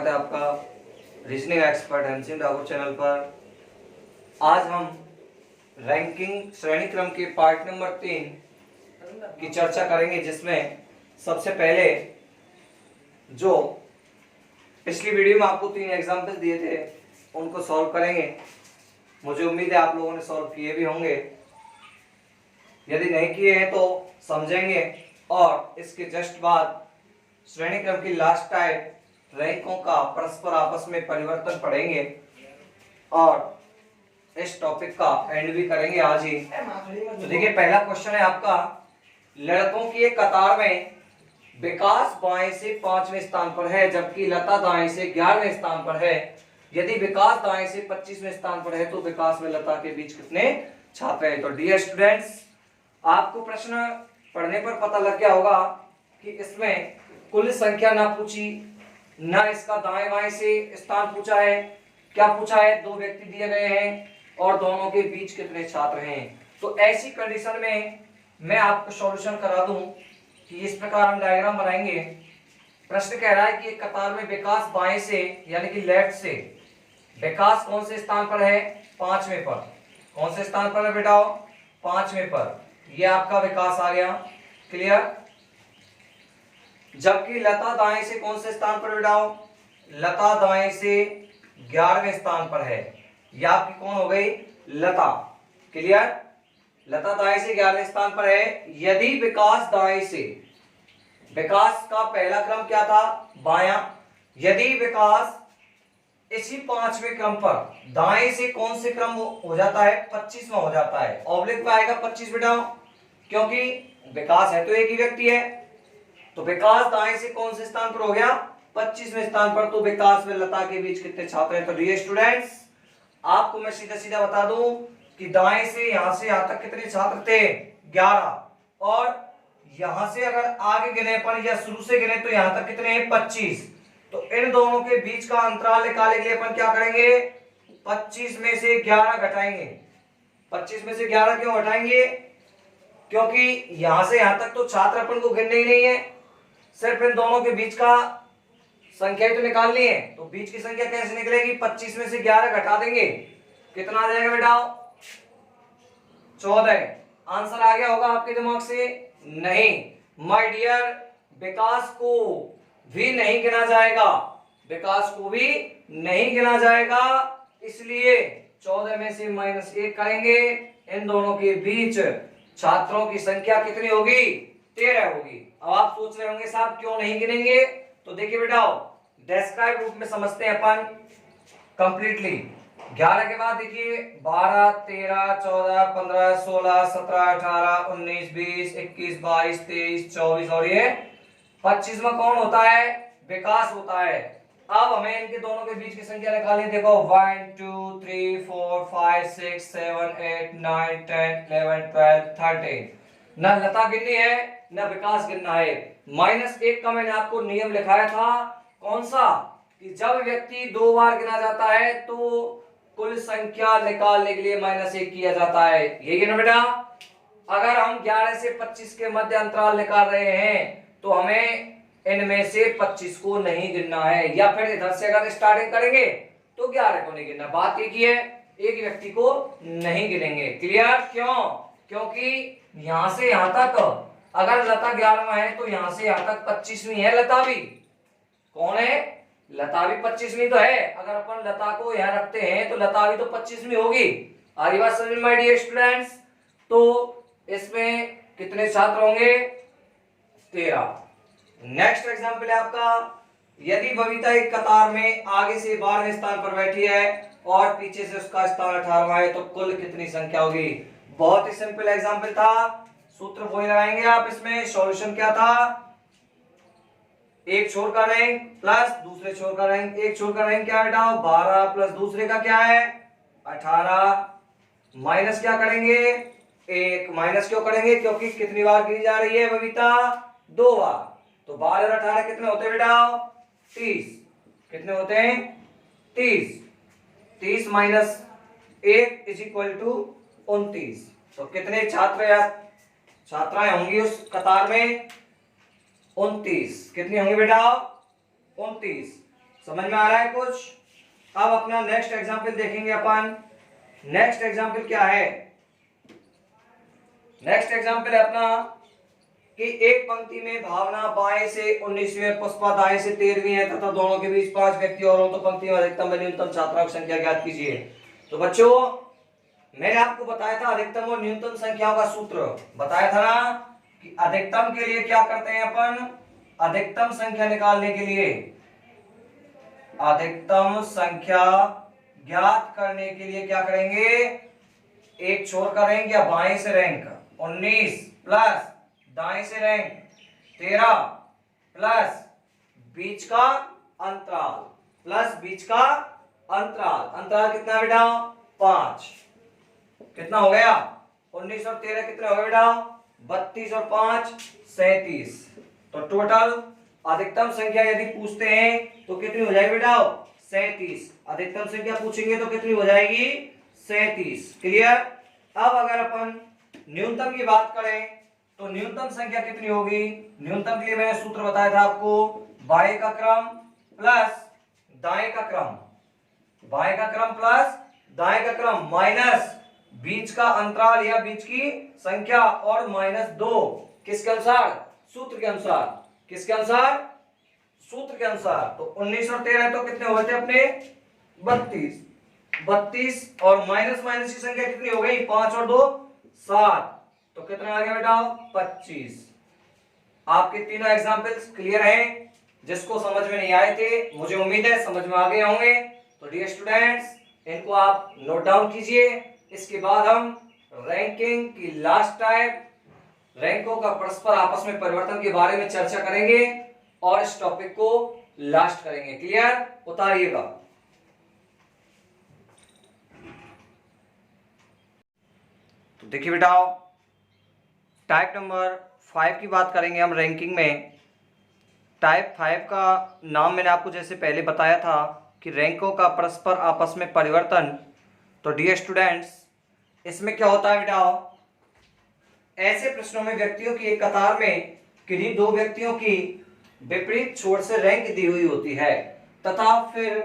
है आपका reasoning expert Hem Singh Thakur channel पर। आज हम रैंकिंग श्रेणी क्रम के पार्ट नंबर 3 की चर्चा करेंगे, जिसमें सबसे पहले जो पिछली वीडियो में आपको 3 एग्जाम्पल दिए थे उनको सॉल्व करेंगे। मुझे उम्मीद है आप लोगों ने सॉल्व किए भी होंगे, यदि नहीं किए हैं तो समझेंगे। और इसके जस्ट बाद श्रेणी क्रम की लास्ट टाइप रैंकों का परस्पर आपस में परिवर्तन पढ़ेंगे और इस टॉपिक का एंड भी करेंगे आज ही। तो देखिए, पहला क्वेश्चन है आपका, लड़कों की एक कतार में विकास बाएं से 5वें स्थान पर है जबकि लता दाएं से 11वें स्थान पर है। यदि विकास दाएं से 25वें स्थान पर है तो विकास में लता के बीच कितने छात्र हैं। तो डियर स्टूडेंट्स, आपको प्रश्न पढ़ने पर पता लग गया होगा कि इसमें कुल संख्या ना पूछी, ना इसका दाएं बाएं से स्थान पूछा है। क्या पूछा है? 2 व्यक्ति दिए गए हैं और दोनों के बीच कितने छात्र हैं। तो ऐसी कंडीशन में मैं आपको सॉल्यूशन करा दूं कि इस प्रकार हम डायग्राम बनाएंगे। प्रश्न कह रहा है कि एक कतार में विकास बाएं से यानी कि लेफ्ट से, विकास कौन से स्थान पर है? 5वें पर। कौन से स्थान पर है बेटा? 5वें पर। यह आपका विकास आ गया। क्लियर? जबकि लता दाएं से कौन से स्थान पर बेटा? लता दाएं से 11वें स्थान पर है। यह आपकी कौन हो गई? लता। क्लियर? लता दाएं से 11वें स्थान पर है। यदि विकास दाएं से, विकास का पहला क्रम क्या था? बायां। यदि विकास इसी 5वें क्रम पर दाएं से कौन से क्रम हो जाता है? 25वां हो जाता है। ऑब्लिक पे आएगा 25 बेटा, क्योंकि विकास है तो एक ही व्यक्ति है। तो विकास दाएं से कौन से स्थान पर हो गया? 25वें स्थान पर। तो विकास में लता के बीच कितने छात्र हैं? तो डियर स्टूडेंट्स, आपको मैं सीधा सीधा बता दूं कि दाएं से यहां से यहां तक कितने छात्र थे? 11। और यहां से अगर आगे गिने अपन या शुरू से गिने तो यहां तक कितने हैं? 25। तो इन दोनों के बीच का अंतराल निकालने के लिए अपन क्या करेंगे? 25 में से 11 घटाएंगे। 25 में से 11 क्यों घटाएंगे? क्योंकि यहां से यहां तक तो छात्र अपन को गिनने ही नहीं है, सिर्फ इन दोनों के बीच का संख्या तो निकालनी है। तो बीच की संख्या कैसे निकलेगी? 25 में से 11 घटा देंगे, कितना आ जाएगा बेटा? 14। आंसर आ गया होगा आपके दिमाग से? नहीं माय डियर, विकास को भी नहीं गिना जाएगा, विकास को भी नहीं गिना जाएगा। इसलिए 14 में से -1 करेंगे। इन दोनों के बीच छात्रों की संख्या कितनी होगी? 13 होगी। अब आप सोच रहे होंगे साहब क्यों नहीं गिनेंगे? तो देखिए बेटा, डिस्क्राइब रूप में समझते हैं अपन कंप्लीटली। 11 के बाद देखिए 12, 13, 14, 15, 16, 17, 18, 19, 20, 21, 22, 23, 24 और ये 25वां कौन होता है? विकास होता है। अब हमें इनके दोनों के बीच की संख्या निकालनी है। देखो 1 2 3 4 5 6 7 8 9 10 11 12 13। ना लता गिननी है ना विकास गिनना है। -1 का मैंने आपको नियम लिखाया था, कौन सा? कि जब व्यक्ति 2 बार गिना जाता है तो कुल संख्या निकालने के लिए -1 किया जाता है। यही है ना बेटा? अगर हम 11 से 25 के मध्य अंतराल निकाल रहे हैं तो हमें इनमें से 25 को नहीं गिनना है, या फिर इधर से अगर स्टार्टिंग करेंगे तो 11 को नहीं गिनना। बात एक ही है, एक व्यक्ति को नहीं गिनेंगे। क्लियर? क्यों? क्योंकि यहां से यहां तक अगर लता 11वां है तो यहां से यहां तक 25वीं है लता भी। कौन है? लता भी 25वीं तो है। अगर अपन लता को यहां रखते हैं तो लता भी तो 25वीं होगी। आगे बात समझ में माय डियर स्टूडेंट्स? तो इसमें कितने छात्र होंगे? 13। नेक्स्ट एग्जांपल है आपका, यदि बबीता एक कतार में आगे से 12वें स्थान पर बैठी है और पीछे से उसका स्थान 18वां है तो कुल कितनी संख्या होगी? बहुत ही सिंपल एग्जांपल था, सूत्र वही लगाएंगे आप। इसमें सॉल्यूशन क्या था? एक छोर का रैंक प्लस दूसरे छोर का रैंक। एक छोर का रैंक क्या बेटा? 12 प्लस दूसरे का क्या है? 18। माइनस क्या करेंगे? 1। माइनस क्यों करेंगे? क्योंकि कितनी बार गिनी जा रही है बबीता? 2 बार। तो 12 और 18 कितने होते हैं बेटा? 30। कितने होते हैं? 30। 30 माइनस 1 इज इक्वल टू 29। तो कितने छात्र या छात्राएं होंगी उस कतार में? 29। कितनी होंगी बेटा? 29। समझ में आ रहा है कुछ? अब अपना नेक्स्ट एग्जाम्पल देखेंगे अपन। नेक्स्ट एग्जाम्पल क्या है? नेक्स्ट एग्जाम्पल है अपना कि एक पंक्ति में भावना बाएं से 19वीं और पुष्पा दाएं से 13वीं है तथा दोनों के बीच 5 व्यक्ति और हो तो पंक्ति में अधिकतम व न्यूनतम छात्राओं की संख्या ज्ञात कीजिए। तो बच्चों मैंने आपको बताया था अधिकतम और न्यूनतम संख्याओं का सूत्र बताया था ना कि अधिकतम के लिए क्या करते हैं अपन, अधिकतम संख्या निकालने के लिए, अधिकतम संख्या ज्ञात करने के लिए क्या करेंगे, एक छोर का रैंक या बाएं से रैंक 19 प्लस दाएं से रैंक 13 प्लस बीच का अंतराल, प्लस बीच का अंतराल, अंतराल कितना है बेटा 5, कितना हो गया 19 और 13 कितने हो गए बेटा 32 और 5 37। तो टोटल अधिकतम संख्या यदि पूछते हैं तो कितनी हो जाएगी बेटा 37। अधिकतम संख्या पूछेंगे तो कितनी हो जाएगी 37। क्लियर? अब अगर अपन न्यूनतम की बात करें तो न्यूनतम संख्या कितनी होगी? न्यूनतम के लिए मैंने सूत्र बताया था आपको, बाएं का क्रम प्लस दाएं का क्रम, बाएं का क्रम प्लस दाएं का क्रम माइनस बीच का अंतराल या बीच की संख्या और माइनस 2 किसके अनुसार? सूत्र के अनुसार। किसके अनुसार? सूत्र के अनुसार। तो 19 और 13 तो कितने हुए थे अपने 32 और माइनस माइनस की संख्या कितनी हो गई 5 और 2 7, तो कितना आ गया बेटा 25। आपके तीनों एग्जाम्पल्स क्लियर हैं? जिसको समझ में नहीं आए थे मुझे उम्मीद है समझ में आ गए होंगे। तो डियर स्टूडेंट्स इनको आप नोट डाउन कीजिए। इसके बाद हम रैंकिंग की लास्ट टाइप रैंकों का परस्पर आपस में परिवर्तन के बारे में चर्चा करेंगे और इस टॉपिक को लास्ट करेंगे। क्लियर? उतारिएगा। तो देखिए बेटा टाइप नंबर 5 की बात करेंगे हम रैंकिंग में। टाइप 5 का नाम मैंने आपको जैसे पहले बताया था कि रैंकों का परस्पर आपस में परिवर्तन। तो डियर स्टूडेंट्स इसमें क्या होता है बेटा, ऐसे प्रश्नों में व्यक्तियों की एक कतार में किन्हीं दो व्यक्तियों की विपरीत छोर से रैंक दी हुई होती है तथा फिर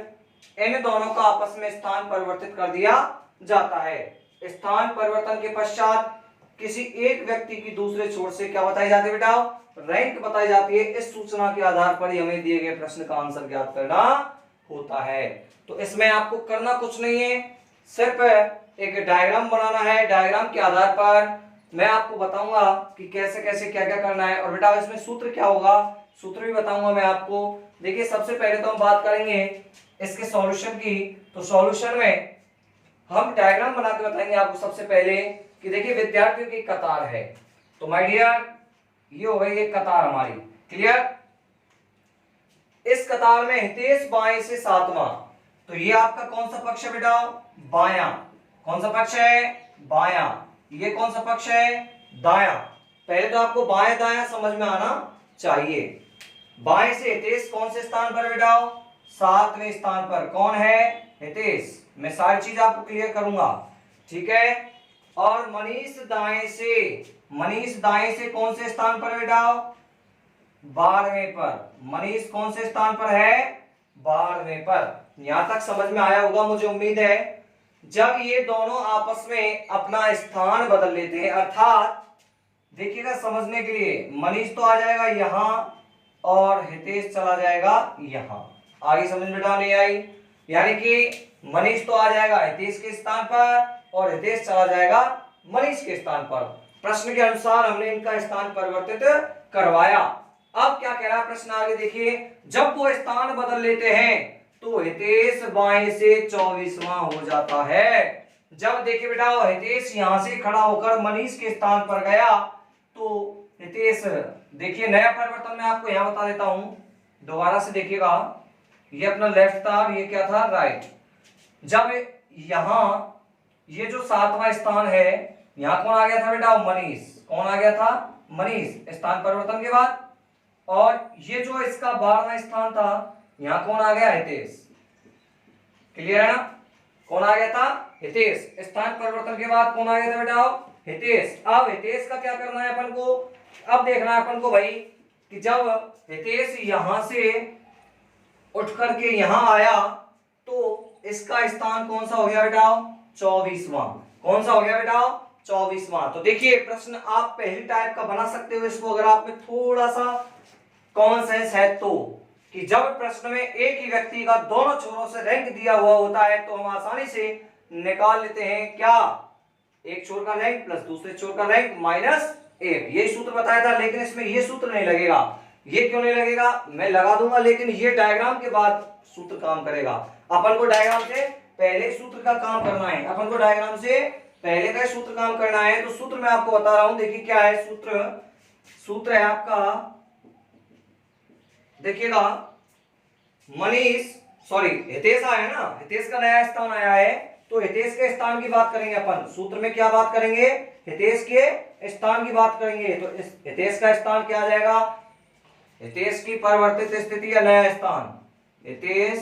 इन दोनों का आपस में स्थान परिवर्तित कर दिया जाता है। स्थान परिवर्तन के पश्चात किसी एक व्यक्ति की दूसरे छोर से क्या बताई जाती है बेटा, रैंक बताई जाती है। इस सूचना के आधार पर हमें दिए गए प्रश्न का आंसर ज्ञात करना होता है। तो इसमें आपको करना कुछ नहीं है, सिर्फ एक डायग्राम बनाना है। डायग्राम के आधार पर मैं आपको बताऊंगा कि कैसे कैसे क्या क्या करना है। और बेटा इसमें सूत्र क्या होगा, सूत्र भी बताऊंगा मैं आपको। देखिए सबसे पहले तो हम बात करेंगे इसके सॉल्यूशन की। तो सॉल्यूशन में हम डायग्राम बना के बताएंगे आपको सबसे पहले कि देखिए विद्यार्थियों की कतार है। तो माय डियर ये हो गई एक कतार हमारी। क्लियर? इस कतार में हितेश बाएं से 7वां, तो ये आपका कौन सा पक्ष है बेटा, बायां। कौन सा पक्ष है, बायां। ये कौन सा पक्ष है, दायां। पहले तो आपको बायां दायां समझ में आना चाहिए। बाएं से हितेश कौन से स्थान पर बेटा, 7वें स्थान पर। कौन है, हितेश। मैं सारी चीज आपको क्लियर करूंगा, ठीक है। और मनीष दाएं से कौन से स्थान पर बेटा, 12वें पर। मनीष कौन से स्थान पर है, 12वें पर। यहां तक समझ में आया होगा मुझे उम्मीद है। जब ये दोनों आपस में अपना स्थान बदल लेते हैं, अर्थात देखिएगा समझने के लिए, मनीष तो आ जाएगा यहां और हितेश चला जाएगा यहां। आगे समझ में बेटा नहीं आई? यानी कि मनीष तो आ जाएगा हितेश के स्थान पर और हितेश चला जाएगा मनीष के स्थान पर। प्रश्न के अनुसार हमने इनका स्थान परिवर्तित करवाया। अब क्या कह रहा है प्रश्न, आगे देखिए। जब वो स्थान बदल लेते हैं तो हितेश बाएं से 24वां हो जाता है। जब देखिए बेटा हितेश यहां से खड़ा होकर मनीष के स्थान पर गया तो हितेश, देखिए नया परिवर्तन मैं आपको यहां बता देता हूं, दोबारा से देखिएगा। ये अपना लेफ्ट था, ये क्या था, राइट। जब यहां ये जो 7वां स्थान है, यहां कौन आ गया था बेटा, मनीष। कौन आ गया था, मनीष, स्थान परिवर्तन के बाद। और ये जो इसका 12वां स्थान था, यहां कौन आ गया, हितेश। क्लियर है ना, कौन आ गया था, हितेश। स्थान परिवर्तन के बाद कौन आ गया था बेटा, हितेश। अब हितेश का क्या करना है अपन को, अब देखना है अपन को भाई कि जब हितेश यहां से उठ करके यहां आया तो इसका स्थान कौन सा हो गया बेटा? 24वां। कौन सा हो गया बेटा? 24वां। तो देखिए प्रश्न आप पहली टाइप का बना सकते हो इसको, अगर आप में थोड़ा सा कॉमन सेंस है तो, कि जब प्रश्न में एक ही व्यक्ति का दोनों छोरों से रैंक दिया हुआ होता है तो हम आसानी से निकाल लेते हैं क्या? एक छोर का रैंक प्लस दूसरे छोर का रैंक माइनस एक, यही सूत्र बताया था। लेकिन इसमें ये सूत्र नहीं लगेगा। ये क्यों नहीं लगेगा? मैं लगा दूंगा, लेकिन ये डायग्राम के बाद सूत्र काम करेगा। अपन को डायग्राम से पहले सूत्र का काम करना है, अपन को डायग्राम से पहले का सूत्र काम करना है। तो सूत्र मैं आपको बता रहा हूं, देखिए क्या है सूत्र। सूत्र है आपका, देखिएगा, मनीष सॉरी हितेश आया है ना, हितेश का नया स्थान आया है, तो हितेश के स्थान की बात करेंगे अपन। सूत्र में क्या बात करेंगे? हितेश के स्थान की बात करेंगे। तो इस हितेश का स्थान क्या आ जाएगा? हितेश की परिवर्तित स्थिति या नया स्थान। हितेश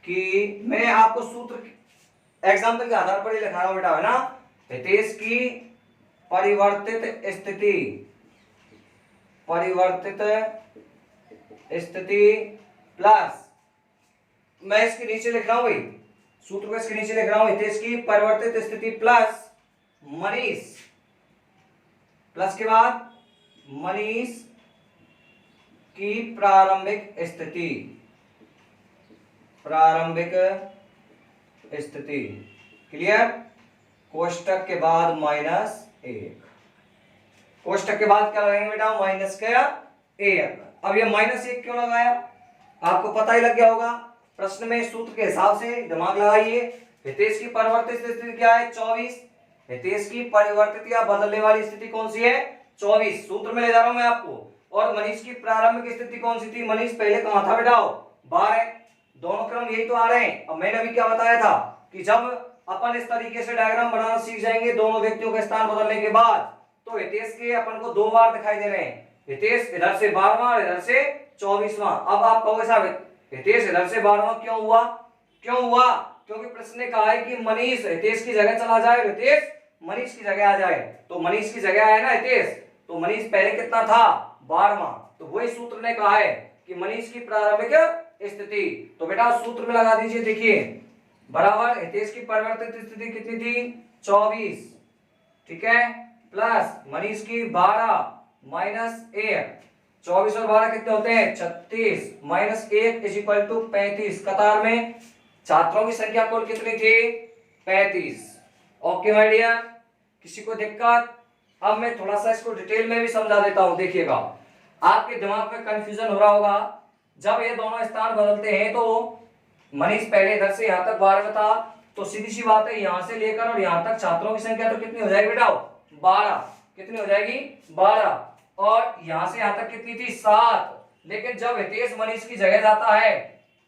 की, मैं आपको सूत्र एग्जाम्पल के आधार पर ही लिखा रहा हूं बेटा, है ना। हितेश की परिवर्तित स्थिति, परिवर्तित स्थिति प्लस, मैं इसके नीचे लिख रहा हूं भाई, सूत्र को इसके नीचे लिख रहा हूं, हितेश की परिवर्तित स्थिति प्लस मनीष, प्लस के बाद मनीष की प्रारंभिक स्थिति, प्रारंभिक स्थिति। क्लियर? कोष्टक के बाद माइनस एक, कोष्टक के बाद क्या लगाएंगे बेटा? माइनस का एक। अब ये माइनस एक क्यों लगाया? आपको पता ही लग गया होगा। प्रश्न में सूत्र के हिसाब से दिमाग लगाइए। हितेश की परिवर्तित स्थिति क्या है? 24। हितेश की परिवर्तित या बदलने वाली स्थिति कौन सी है? 24। सूत्र में ले जा रहा हूं मैं आपको। और मनीष की प्रारंभिक स्थिति कौन सी थी? मनीष पहले कहां था बेटा? 12। दोनों क्रम यही तो आ रहे हैं। अब मैंने अभी क्या बताया था कि जब अपन इस तरीके से डायग्राम बनाना सीख जाएंगे दोनों व्यक्तियों के स्थान बदलने के बाद, तो हितेश के अपन को दो बार दिखाई दे रहे हैं। हितेश इधर से 12वां, इधर से 24वां। अब आप कहोगे साहब हितेश इधर से 12वां क्यों हुआ? क्यों हुआ? क्योंकि प्रश्न ने कहा है कि मनीष हितेश की जगह चला जाए, हितेश मनीष की जगह आ जाए। तो मनीष की जगह आया ना हितेश, तो मनीष पहले कितना था? 12वां। तो वही सूत्र ने कहा है कि मनीष की प्रारंभिक स्थिति। तो बेटा सूत्र में लगा दीजिए, देखिए बराबर हितेश की परिवर्तित स्थिति कितनी थी? 24, ठीक है, प्लस मनीष की 12 माइनस 1। 24 और 12 कितने होते हैं? 36 माइनस 1 इज इक्वल टू 35। कतार में छात्रों की संख्या कुल कितनी थी? 35। ओके माय डियर, किसी को दिक्कत? अब मैं थोड़ा सा इसको डिटेल में भी समझा देता हूं। देखिएगा, आपके दिमाग में कंफ्यूजन हो रहा होगा। जब ये दोनों स्थान बदलते हैं तो मनीष पहले इधर से यहां तक 12 था, तो सीधी सी बात है यहां से लेकर और यहां तक छात्रों की संख्या तो कितनी हो जाएगी बेटा? 12। कितनी हो जाएगी? 12। और यहां से यहां तक कितनी थी? 7। लेकिन जब हितेश मनीष की जगह जाता है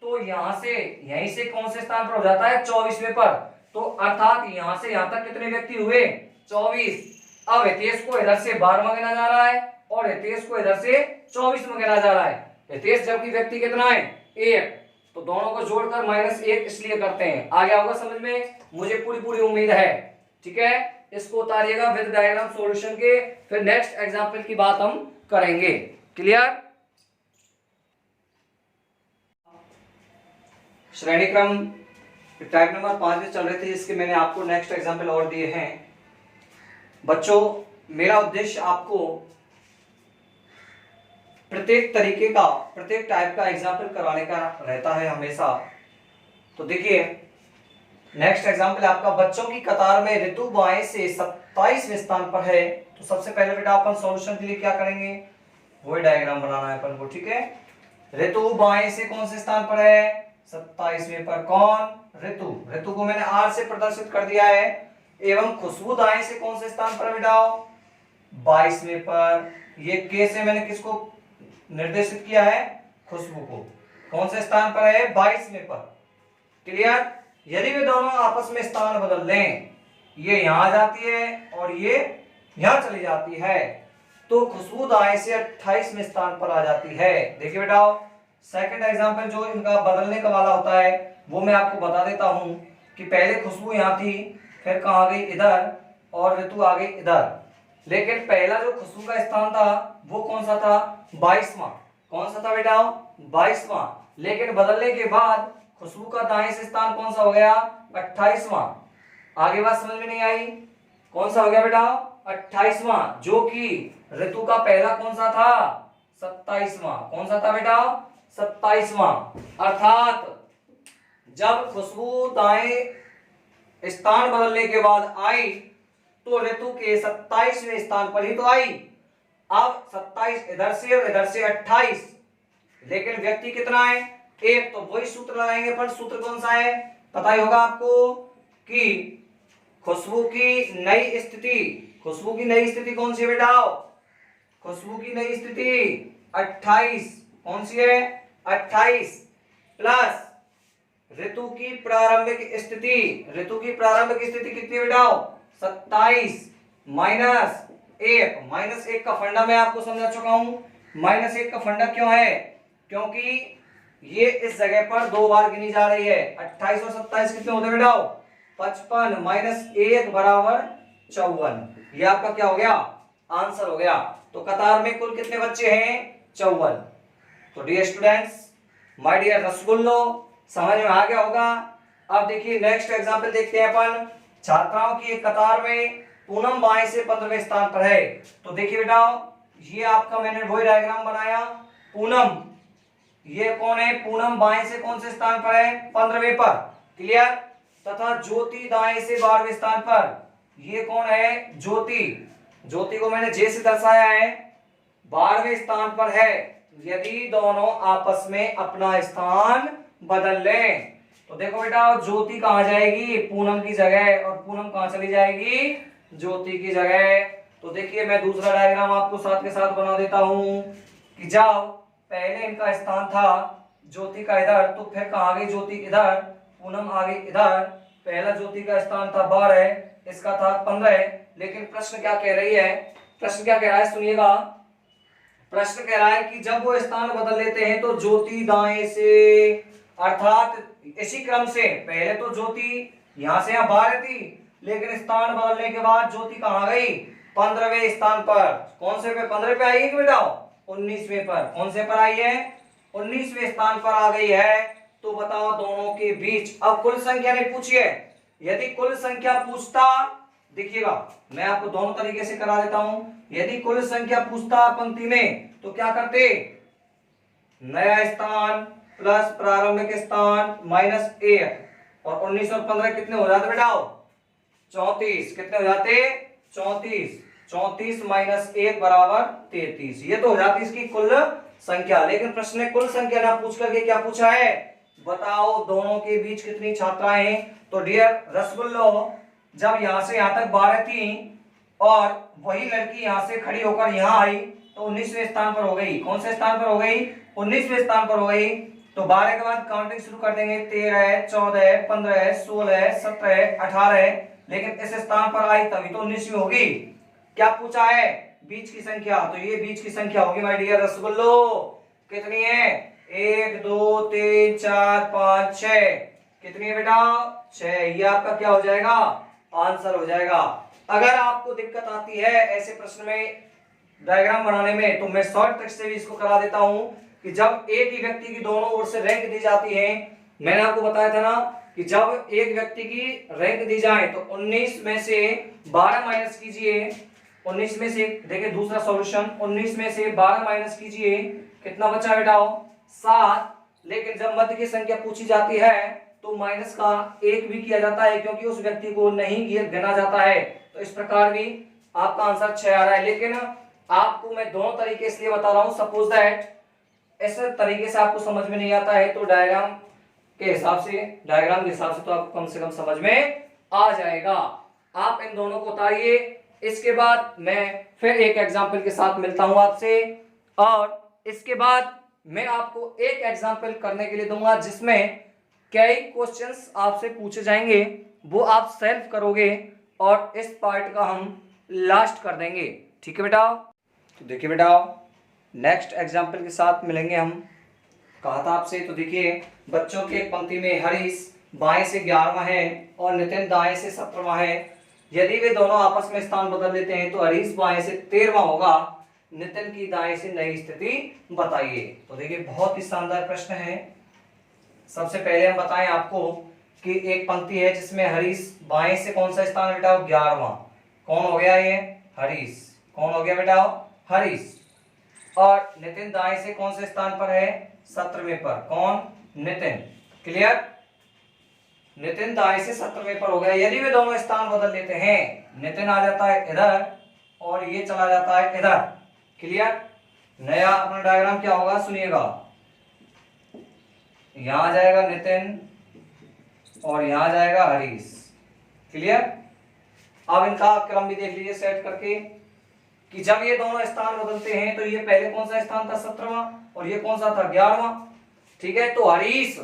तो यहां से यहीं से कौन से स्थान पर हो जाता है? 24वें पर। तो अर्थात यहां से यहां तक कितने व्यक्ति हुए? 24। अब हितेश को इधर से 12वां गिना जा रहा है और हितेश को इधर से 24वां गिना जा रहा है। हितेश जबकि व्यक्ति कितना है? 1। तो दोनों को जोड़कर -1 इसलिए करते हैं। आ गया होगा समझ में? मुझे पूरी उम्मीद है। ठीक है, इसको उतारिएगा विद डायग्राम सॉल्यूशन के, फिर नेक्स्ट एग्जांपल की बात हम करेंगे। क्लियर? श्रेणी क्रम टाइप नंबर 5 में चल रहे थे, जिसके मैंने आपको नेक्स्ट एग्जांपल और दिए हैं। बच्चों, मेरा उद्देश्य आपको प्रत्येक तरीके का, प्रत्येक टाइप का एग्जाम्पल कराने का रहता है हमेशा। तो देखिए नेक्स्ट एग्जाम्पल आपका, बच्चों की कतार में ऋतु बाएं से 27वें स्थान पर है। तो सबसे पहले बेटा अपन सॉल्यूशन के लिए क्या करेंगे? वही डायग्राम बनाना है अपन को। ठीक है, ऋतु बाएं से कौन से स्थान पर है? 27वें पर। कौन? ऋतु। ऋतु को मैंने R से प्रदर्शित कर दिया है। एवं खुशबू दाएं से कौन से स्थान पर बेटा? 22वें पर। ये K से मैंने किसको निर्देशित किया है? खुशबू को। कौन से स्थान पर है? 22वें पर। क्लियर? यदि वे दोनों आपस में स्थान बदल लें, ये यहां आ जाती है और ये यहां चली जाती है, तो खुशबू दाएं से 28वें स्थान पर आ जाती है। देखिए बेटा, सेकंड एग्जांपल जो इनका बदलने का वाला होता है वो मैं आपको बता देता हूं कि पहले खुशबू यहां थी, फिर कहां गई? इधर, और ऋतु आ गई इधर। लेकिन पहला जो खुशबू का स्थान था वो कौन सा था? 22वां। कौन सा था बेटा? 22वां, लेकिन बदलने के बाद खुशबू का दाएं से स्थान कौन सा हो गया? 28वां। आगे बात समझ में नहीं आई? कौन सा हो गया बेटा? 28वां, जो कि ऋतु का पहला कौन सा था? 27वां। कौन सा था बेटा? 27वां। अर्थात जब खुशबू दाएं स्थान बदलने के बाद आई तो ऋतु के 27वें स्थान पर ही तो आई। अब 27 इधर से और इधर से 28, लेकिन व्यक्ति कितना है? एक। तो वही सूत्र लगाएंगे, पर सूत्र कौन सा है? पता ही होगा आपको कि खुशबू की नई स्थिति, खुशबू की नई स्थिति कौन सी है बेटा? खुशबू की नई स्थिति 28। कौन सी है? 28 प्लस ऋतु की प्रारंभिक स्थिति, ऋतु की प्रारंभिक स्थिति कितनी है बेटा? 27 माइनस 1। माइनस 1 का फंडा मैं आपको समझा चुका हूं। माइनस 1 का फंडा क्यों है? क्योंकि ये इस जगह पर दो बार गिनी जा रही है। 28 और 27 कितने होते बेटा? 55 माइनस 1 बराबर 54। ये आपका क्या हो गया? आंसर हो गया। तो कतार में कुल कितने बच्चे हैं? 54। तो डियर स्टूडेंट्स, माय डियर रसगुल्लो, समझ में आ गया होगा। अब देखिए नेक्स्ट एग्जांपल देखते हैं अपन। छात्राओं की एक कतार में पूनम बाएं से 15वें स्थान पर है। तो देखिए बेटा, ये आपका मैंने वही डायग्राम बनाया। पूनम, ये कौन है? पूनम बाएं से कौन से स्थान पर है? 15वें पर। क्लियर? तथा ज्योति दाएं से 12वें स्थान पर। ये कौन है? ज्योति। ज्योति को मैंने जे से दर्शाया है, 12वें स्थान पर है। यदि दोनों आपस में अपना स्थान बदल लें तो देखो बेटा, ज्योति कहां जाएगी? पूनम की जगह, और पूनम कहां चली जाएगी? ज्योति की जगह। तो देखिए मैं दूसरा डायग्राम आपको साथ के साथ बना देता हूं कि जब पहले इनका स्थान था ज्योति का इधर, तो फिर कहां गई ज्योति? इधर। पूनम आ गई इधर। पहला ज्योति का स्थान था 12, इसका था 15। लेकिन प्रश्न क्या कह रही है? प्रश्न क्या कह रहा है? सुनिएगा। प्रश्न कह रहा है कि जब वो स्थान बदल लेते हैं तो ज्योति दाएं से, अर्थात इसी क्रम से, पहले तो ज्योति यहां से यहां 12 थी, लेकिन स्थान बदलने के बाद ज्योति कहां गई? 15वें स्थान पर। कौन से पे? 15 पे आई है कि बेटा? 19वें पर। कौन से पर आई है? 19वें स्थान पर आ गई है। तो बताओ दोनों के बीच, अब कुल संख्या नहीं पूछी है। यदि कुल संख्या पूछता, देखिएगा मैं आपको दोनों तरीके से करा देता हूं। यदि कुल संख्या पूछता पंक्ति में तो क्या करते? नया स्थान प्लस प्रारंभिक स्थान माइनस 1, और 19 और 15 कितने हो जाते बेटा? 34। कितने हो जाते? 34। 34 माइनस 1 बराबर 33। ये तो हो जाती इसकी कुल संख्या। लेकिन प्रश्न ने कुल संख्या ना पूछ करके क्या पूछा है? बताओ दोनों के बीच कितनी छात्राएं हैं? तो डियर रसगुल्लो, जब यहां से यहां तक 12 थी और वही लड़की यहां से खड़ी होकर यहां आई तो 19वें स्थान पर हो गई। कौन से स्थान पर हो गई? 19वें स्थान पर हो गई। तो 12 के बाद काउंटिंग शुरू कर देंगे। 13, 14, 15, 16, 17, 18। लेकिन इस स्थान पर आई तभी तो 19वीं होगी। क्या पूछा है? बीच की संख्या। तो ये बीच की संख्या होगी माय डियर रसगुल्लो। कितनी है? 1, 2, 3, 4, 5, 6। कितनी है बेटा? 6। ये आपका क्या हो जाएगा? आंसर हो जाएगा। अगर आपको दिक्कत आती है ऐसे प्रश्न में डायग्राम बनाने में, तो मैं शॉर्ट ट्रिक से भी इसको करा देता हूं कि जब एक ही व्यक्ति की दोनों ओर से रैंक दी जाती है, मैंने आपको बताया था ना कि जब एक व्यक्ति की रैंक दी जाए तो 19 में से 12 माइनस कीजिए। 19 में से, देखिए दूसरा सॉल्यूशन, 19 में से 12 माइनस कीजिए, कितना बचा बेटा? 7। लेकिन जब मध्य की संख्या पूछी जाती है तो माइनस का 1 भी किया जाता है, क्योंकि उस व्यक्ति को नहीं गिना जाता है। तो इस प्रकार भी आपका आंसर 6 आ रहा है। लेकिन आपको मैं दोनों तरीके इसलिए बता रहा हूं, सपोज दैट ऐसे तरीके से आपको समझ में नहीं आता है तो डायग्राम के हिसाब से तो आपको कम से कम समझ में आ जाएगा। आप इन दोनों को उतारिए। इसके बाद मैं फिर एक एग्जाम्पल के साथ मिलता हूं आपसे, और इसके बाद मैं आपको एक एग्जाम्पल करने के लिए दूंगा जिसमें कई क्वेश्चंस आपसे पूछे जाएंगे, वो आप सेल्फ करोगे और इस पार्ट का हम लास्ट कर देंगे। ठीक है बेटा? तो देखिए बेटा, नेक्स्ट एग्जाम्पल के साथ मिलेंगे हम। कहा था आपसे, तो देखिए बच्चों की एक पंक्ति में हरीश बाएं से 11वां है और नितिन दाएं से 17वां है। यदि वे दोनों आपस में स्थान बदल लेते हैं तो हरीश बाएं से 13वां होगा, नितिन की दाएं से नई स्थिति बताइए। तो देखिए बहुत ही शानदार प्रश्न है। सबसे पहले हम बताएं आपको कि एक पंक्ति है जिसमें हरीश बाएं से कौन सा स्थान बेटा 11वां। कौन हो गया ये? हरीश। कौन हो गया बेटा? हरीश। और नितिन दाएं से कौन से स्थान पर है? 17वें पर। कौन? नितिन। क्लियर? नितिन दाएं से 17वें पर हो गया। यदि वे दोनों स्थान बदल लेते हैं, नितिन आ जाता है इधर और ये चला जाता है इधर। क्लियर? नया अपना डायग्राम क्या होगा सुनिएगा। यहां आ जाएगा नितिन और यहां आ जाएगा हरीश। क्लियर? अब इनका क्रम भी देख लीजिए सेट करके कि जब ये दोनों स्थान बदलते हैं तो ये पहले कौन सा स्थान था? 17वां। और ये कौन सा था? 11वां। ठीक है, तो हरीश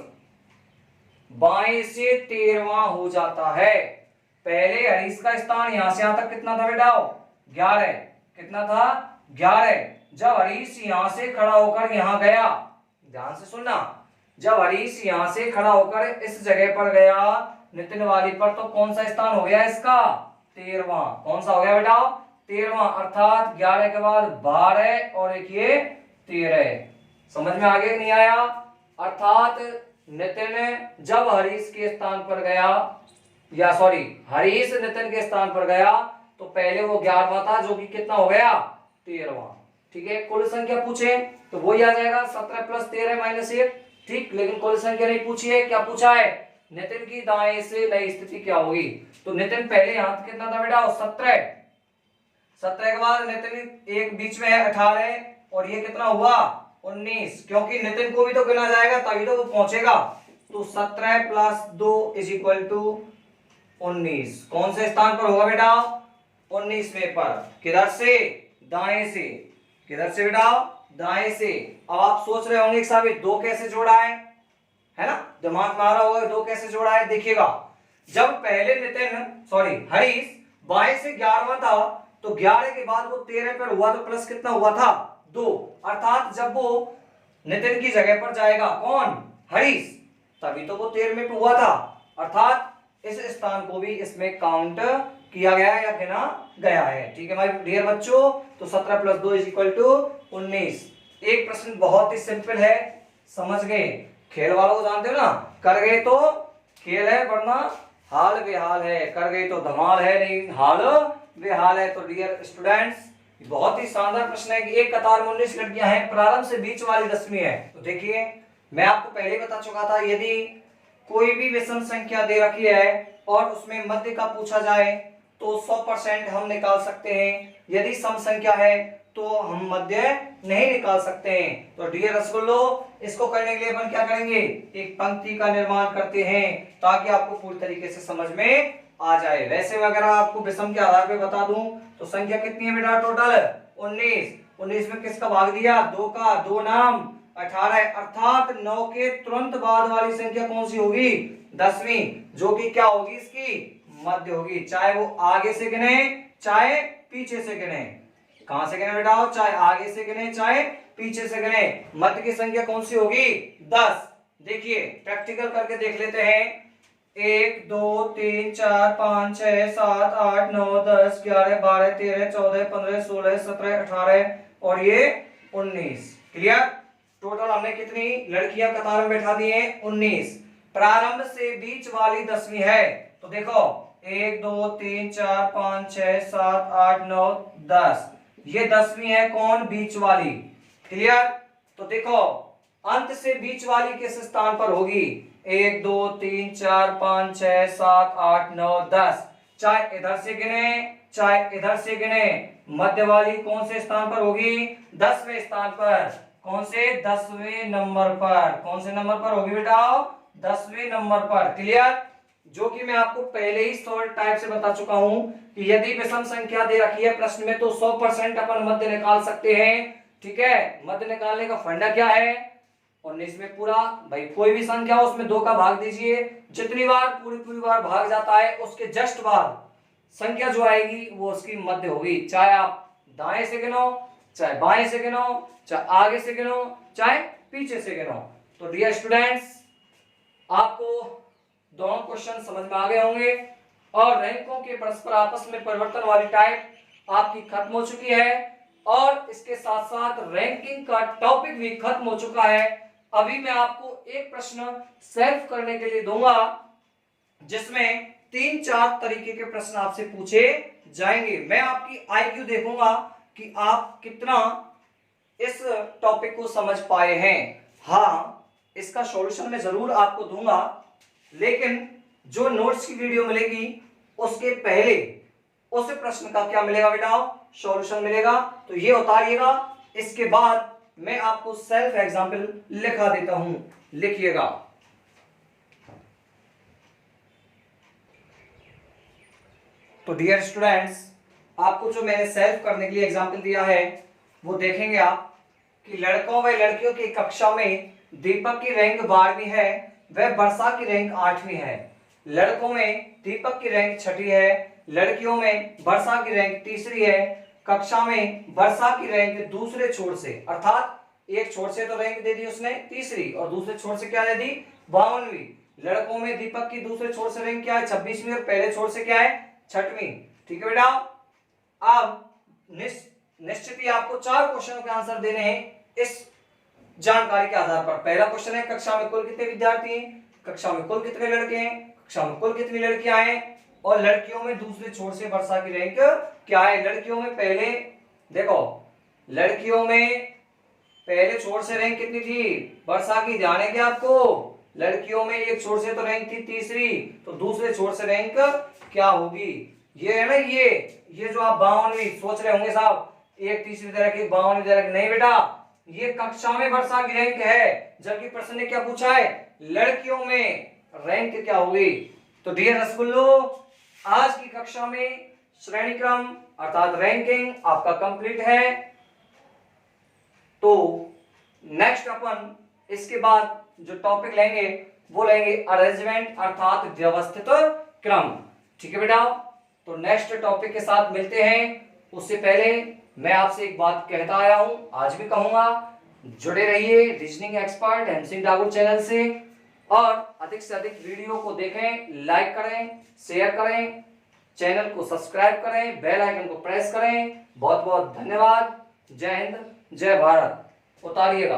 बाएं से 13वां हो जाता है। पहले हरीश का स्थान यहां से यहां तक कितना था बेटा? 11। कितना था? 11। जब हरीश यहां से खड़ा होकर यहां गया, ध्यान से सुनना, जब हरीश यहां से खड़ा होकर इस जगह पर गया नितिन वाली पर, तो कौन सा स्थान हो गया इसका? 13वां। कौन सा हो गया बेटा? 13वां। अर्थात 11 के बाद 12 और एक ये 13। समझ में आगे नहीं आया? अर्थात नितिन जब हरीश के स्थान पर गया, या सॉरी हरीश नितिन के स्थान पर गया, तो पहले वो 11वां था जो कि कितना हो गया? 13वां। ठीक है, कुल संख्या पूछे तो वही आ जाएगा 17 + 13 - 1। ठीक, लेकिन कुल संख्या नहीं पूछी है। क्या पूछा है? नितिन की दाएं से नई स्थिति क्या होगी। तो नितिन पहले यहां कितना था बेटा? 17। 17 के बाद नितिन एक बीच में है 18 और ये कितना हुआ? 19। क्योंकि नितिन को भी तो गिना जाएगा तभी तो वो पहुंचेगा। तो 17 + 2 = 19। कौन से स्थान पर होगा बेटा? 19वें पर। किधर से? दाएं से। किधर से बेटा? दाएं से। अब आप सोच रहे होंगे कि साहब ये 2 कैसे जोड़ा है ना? दिमाग में आ रहा होगा 2 कैसे जोड़ा है। देखिएगा, जब पहले हरीश बाएं से 11वां था, तो 11 के बाद वो 13 पर हुआ तो प्लस कितना हुआ था? 2। अर्थात जब वो नितिन की जगह पर जाएगा, कौन? हरीश, तभी तो वो 13वें पे हुआ था। अर्थात इस स्थान को भी इसमें काउंट किया गया है या गिना गया है। ठीक है भाई डियर बच्चों, तो 17 + 2 = 19। एक प्रश्न बहुत ही सिंपल है, समझ गए? खेल वालों को जानते हो ना, कर गए तो खेल है वरना हाल बेहाल है, कर गए तो धमाल है, नहीं हाल बेहाल है। तो डियर स्टूडेंट्स, बहुत ही शानदार प्रश्न है कि एक कतार में 19 लड़कियां हैं, प्रारंभ से बीच वाली 10वीं है। तो देखिए मैं आपको पहले ही बता चुका था, यदि कोई भी विषम संख्या दे रखी है और उसमें मध्य का पूछा जाए तो 100% हम निकाल सकते हैं। यदि सम संख्या है तो हम मध्य नहीं निकाल सकते हैं। तो डियर रसगुल्लो, इसको करने के लिए अपन क्या करेंगे? एक पंक्ति का निर्माण करते हैं ताकि आपको पूरी तरीके से समझ में आ जाए। वैसे अगर आपको विषम के आधार पे बता दूं तो संख्या कितनी है बेटा? टोटल 19। 19 में किसका भाग दिया? 2 का। 2 नाम 18। अर्थात 9 के तुरंत बाद वाली संख्या कौन सी होगी? 10वीं, जो कि क्या होगी? इसकी मध्य होगी। चाहे वो आगे से गिने चाहे पीछे से गिने। कहां से गिने बेटा? चाहे आगे से गिने चाहे पीछे से गिने, मध्य की संख्या कौन सी होगी? 10। देखिए प्रैक्टिकल करके देख लेते हैं। 1 2 3 4 5 6 7 8 9 10 11 12 13 14 15 16 17 18 और ये 19। क्लियर? टोटल हमने कितनी लड़कियां कतार में बैठा दी हैं? 19। प्रारंभ से बीच वाली 10वीं है। तो देखो 1 2 3 4 5 6 7 8 9 10, ये 10वीं है। कौन? बीच वाली। क्लियर? तो देखो अंत से बीच वाली किस स्थान पर होगी? 1 2 3 4 5 6 7 8 9 10, चाहे इधर से गिने चाहे इधर से गिने, मध्य वाली कौन से स्थान पर होगी? 10वें स्थान पर। कौन से? 10वें नंबर पर। कौन से नंबर पर होगी बेटा? 10वें नंबर पर। क्लियर? जो कि मैं आपको पहले ही सॉल्व टाइप से बता चुका हूं कि यदि विषम संख्या दे रखी है प्रश्न में तो 100% अपन मध्य निकाल सकते हैं। ठीक है, मध्य निकालने का फंडा क्या है? 19 में पूरा भाई कोई भी संख्या हो उसमें 2 का भाग दीजिए, जितनी बार पूरी बार भाग जाता है उसके जस्ट बाद संख्या जो आएगी वो उसकी मध्य होगी। चाहे आप दाएं से गिनो चाहे बाएं से गिनो, चाहे आगे से गिनो चाहे पीछे से गिनो। तो डियर स्टूडेंट्स, आपको दोनों क्वेश्चन समझ में आ गए होंगे और रैंकों के परस्पर आपस में परिवर्तन वाली टाइप आपकी खत्म हो चुकी है। और इसके साथ साथ रैंकिंग का टॉपिक भी खत्म हो चुका है। अभी मैं आपको एक प्रश्न सेल्फ करने के लिए दूंगा जिसमें 3-4 तरीके के प्रश्न आपसे पूछे जाएंगे। मैं आपकी आईक्यू देखूंगा कि आप कितना इस टॉपिक को समझ पाए हैं। हाँ, इसका सॉल्यूशन मैं जरूर आपको दूंगा, लेकिन जो नोट्स की वीडियो मिलेगी उसके पहले उस प्रश्न का क्या मिलेगा बेटा, सॉल्यूशन मिलेगा। तो ये उतारिएगा, इसके बाद मैं आपको सेल्फ एग्जाम्पल लिखा देता हूं, लिखिएगा। तो डियर स्टूडेंट्स, आपको जो मैंने सेल्फ करने के लिए एग्जाम्पल दिया है वो देखेंगे आप कि लड़कों व लड़कियों की कक्षा में दीपक की रैंक 12वीं है, वह वर्षा की रैंक 8वीं है। लड़कों में दीपक की रैंक 6ठी है, लड़कियों में वर्षा की रैंक 3री है। कक्षा में वर्षा की रैंक दूसरे छोर से, अर्थात एक छोर से तो रैंक दे दी उसने 3री और दूसरे छोर से क्या दे दी, 52वीं। लड़कों में दीपक की दूसरे छोर से रैंक क्या है, 26वीं, और पहले छोर से क्या है, 6वीं। ठीक है बेटा। अब निश्चित ही आपको 4 क्वेश्चनों के आंसर देने हैं इस जानकारी के आधार पर। पहला क्वेश्चन है, कक्षा में कुल कितने विद्यार्थी हैं, कक्षा में कुल कितने लड़के हैं, कक्षा में कुल कितनी लड़कियां हैं, और लड़कियों में दूसरे छोर से वर्षा की रैंक क्या है। लड़कियों में पहले देखो, लड़कियों में पहले छोर से रैंक कितनी थी वर्षा की, ध्यान है क्या आपको। लड़कियों में एक छोर से तो रैंक थी 3री, तो दूसरे छोर से रैंक क्या होगी, ये है ना, ये जो आप 52वीं सोच रहे होंगे साहब, एक 3री दे रखी 52वीं दे रखी, नहीं बेटा, ये कक्षा में वर्षा की रैंक है, जबकि प्रश्न ने क्या पूछा है, लड़कियों में रैंक क्या होगी। तो डियर रसगुल्लो, आज की कक्षा में श्रेणी क्रम अर्थात रैंकिंग आपका कंप्लीट है। तो नेक्स्ट अपन इसके बाद जो टॉपिक लेंगे वो लेंगे अरेंजमेंट अर्थात व्यवस्थित क्रम। ठीक है बेटा। तो नेक्स्ट टॉपिक के साथ मिलते हैं। उससे पहले मैं आपसे एक बात कहता आया हूं, आज भी कहूंगा, जुड़े रहिए reasoning expert MC Dagur channel से, और अधिक से अधिक वीडियो को देखें, लाइक करें, शेयर करें, चैनल को सब्सक्राइब करें, बेल आइकन को प्रेस करें। बहुत बहुत धन्यवाद। जय हिंद, जय भारत। उतारिएगा।